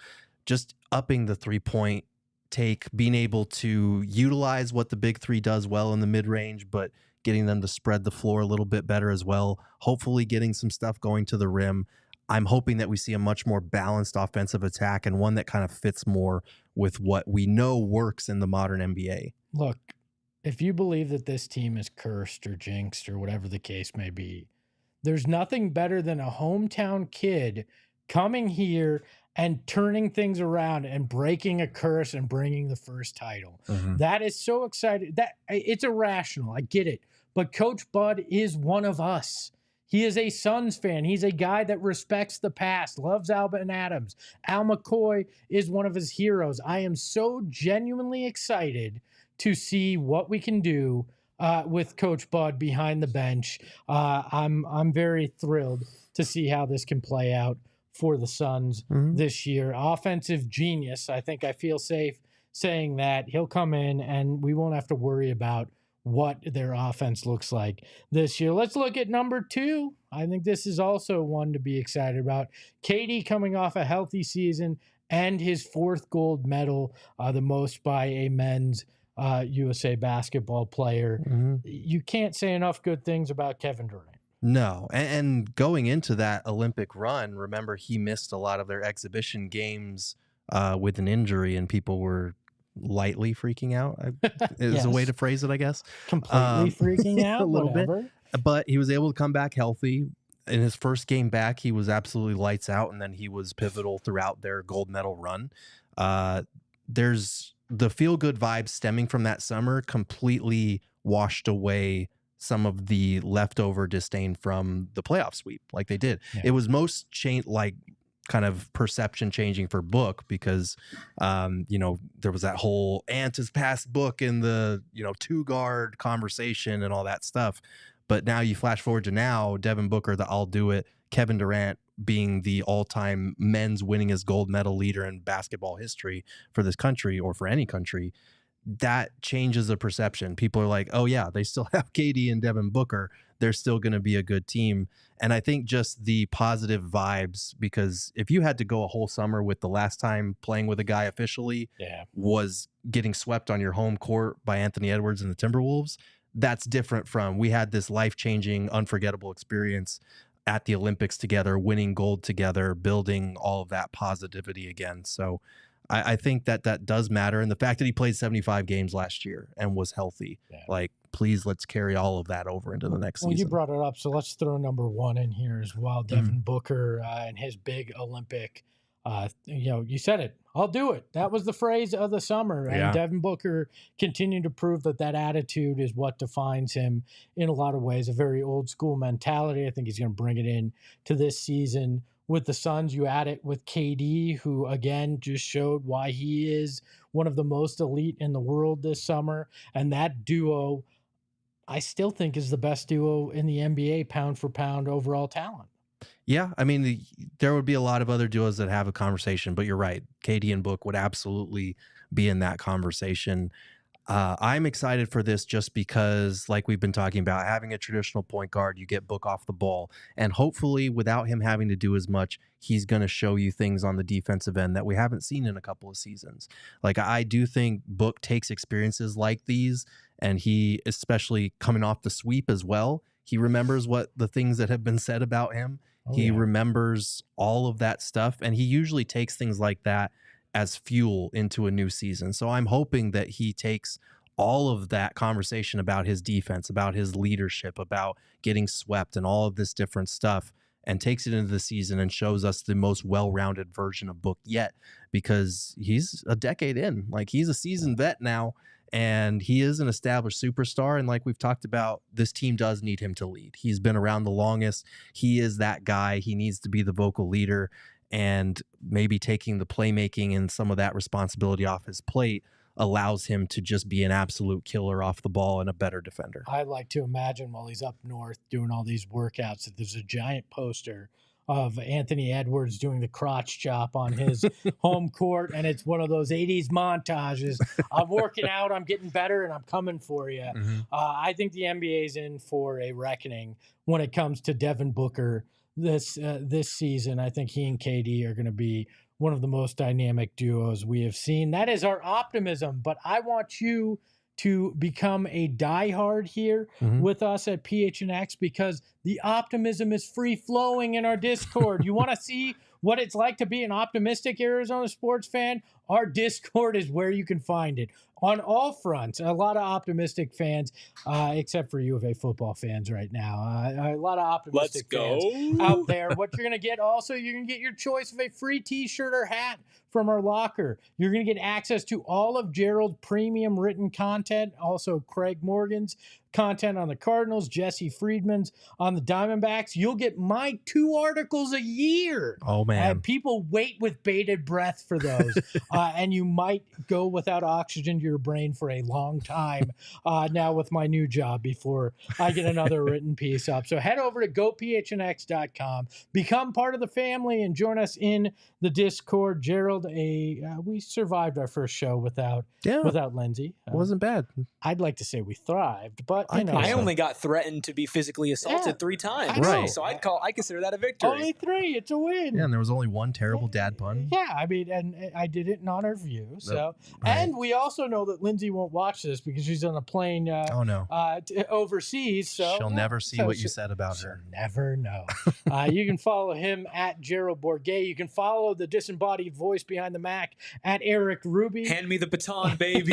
just upping the 3-point take, being able to utilize what the big 3 does well in the mid-range, but getting them to spread the floor a little bit better as well. Hopefully getting some stuff going to the rim. I'm hoping that we see a much more balanced offensive attack and one that kind of fits more with what we know works in the modern NBA. Look, if you believe that this team is cursed or jinxed or whatever the case may be, there's nothing better than a hometown kid coming here and turning things around and breaking a curse and bringing the first title. That is so exciting. That it's irrational. I get it. But Coach Bud is one of us. He is a Suns fan. He's a guy that respects the past, loves Alvin Adams. Al McCoy is one of his heroes. I am so genuinely excited to see what we can do with Coach Bud behind the bench. I'm very thrilled to see how this can play out for the Suns this year. Offensive genius. I think I feel safe saying that. He'll come in and we won't have to worry about what their offense looks like this year. Let's look at number 2. I think this is also one to be excited about. KD coming off a healthy season and his 4th gold medal, the most by a men's USA basketball player. You can't say enough good things about Kevin Durant. No, and going into that Olympic run, remember he missed a lot of their exhibition games with an injury, and people were lightly freaking out. Is a way to phrase it, I guess. Completely freaking out, a little bit. But he was able to come back healthy. In his first game back, he was absolutely lights out, and then he was pivotal throughout their gold medal run. There's the feel-good vibes stemming from that summer completely washed away some of the leftover disdain from the playoff sweep like they did. It was most kind of perception changing for Book because, there was that whole Ant has passed Book in the, 2-guard conversation and all that stuff. But now you flash forward to now, Devin Booker, the I'll do it, Kevin Durant being the all-time men's winningest gold medal leader in basketball history for this country or for any country. That changes the perception. People are like, oh yeah, they still have KD and Devin Booker. They're still going to be a good team. And I think just the positive vibes, because if you had to go a whole summer with the last time playing with a guy officially was getting swept on your home court by Anthony Edwards and the Timberwolves, that's different from we had this life-changing, unforgettable experience at the Olympics together, winning gold together, building all of that positivity again. So I think that does matter. And the fact that he played 75 games last year and was healthy, please, let's carry all of that over into the next season. You brought it up, so let's throw number 1 in here as well. Devin Booker and his big Olympic, you said it, I'll do it. That was the phrase of the summer. And Devin Booker continued to prove that attitude is what defines him in a lot of ways, a very old school mentality. I think he's going to bring it in to this season. With the Suns, you add it with KD, who, again, just showed why he is one of the most elite in the world this summer. And that duo, I still think, is the best duo in the NBA, pound for pound, overall talent. Yeah, I mean, there would be a lot of other duos that have a conversation, but you're right. KD and Book would absolutely be in that conversation. I'm excited for this just because, like we've been talking about, having a traditional point guard, you get Book off the ball. And hopefully, without him having to do as much, he's going to show you things on the defensive end that we haven't seen in a couple of seasons. Like, I do think Book takes experiences like these, and he, especially coming off the sweep as well, he remembers what the things that have been said about him. He remembers all of that stuff, and he usually takes things like that as fuel into a new season. So I'm hoping that he takes all of that conversation about his defense, about his leadership, about getting swept and all of this different stuff, and takes it into the season and shows us the most well-rounded version of Book yet, because he's a decade in. Like, he's a seasoned vet now, and he is an established superstar. And like we've talked about, this team does need him to lead. He's been around the longest. He is that guy. He needs to be the vocal leader, and maybe taking the playmaking and some of that responsibility off his plate allows him to just be an absolute killer off the ball and a better defender. I like to imagine while he's up north doing all these workouts that there's a giant poster of Anthony Edwards doing the crotch chop on his home court, and it's one of those 80s montages. I'm working out, I'm getting better, and I'm coming for you. I think the NBA's in for a reckoning when it comes to Devin Booker this season. I think he and KD are going to be one of the most dynamic duos we have seen. That is our optimism, but I want you to become a diehard here with us at PHNX, because the optimism is free flowing in our Discord. You want to see what it's like to be an optimistic Arizona sports fan? Our Discord is where you can find it on all fronts. A lot of optimistic fans, except for U of A football fans right now. A lot of optimistic fans out there. What you're going to get also, you're going to get your choice of a free t-shirt or hat from our locker. You're going to get access to all of Gerald's premium written content, also Craig Morgan's content on the Cardinals, Jesse Friedman's on the Diamondbacks. You'll get my 2 articles a year. Oh, man. People wait with bated breath for those. And you might go without oxygen to your brain for a long time now with my new job before I get another written piece up. So head over to gophnx.com, become part of the family, and join us in the Discord. Gerald, we survived our first show without Lindsay. It wasn't bad. I'd like to say we thrived, but I only got threatened to be physically assaulted 3 times. Right. So I consider that a victory. Only 3. It's a win. Yeah, and there was only one terrible dad pun. Yeah, I mean, and I did it in honor of you. So, and we also know that Lindsay won't watch this because she's on a plane overseas. So she'll never see what you said about her. Never know. You can follow him at Gerald Bourguet. You can follow the disembodied voice behind the Mac at Eric Ruby. Hand me the baton, baby.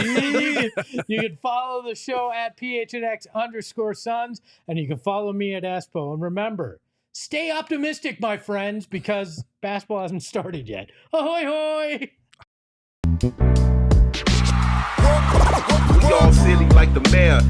You can follow the show at PHNX_Suns, and you can follow me at Espo. And remember, stay optimistic, my friends, because basketball hasn't started yet. Ahoy, hoy! We all silly like the mayor.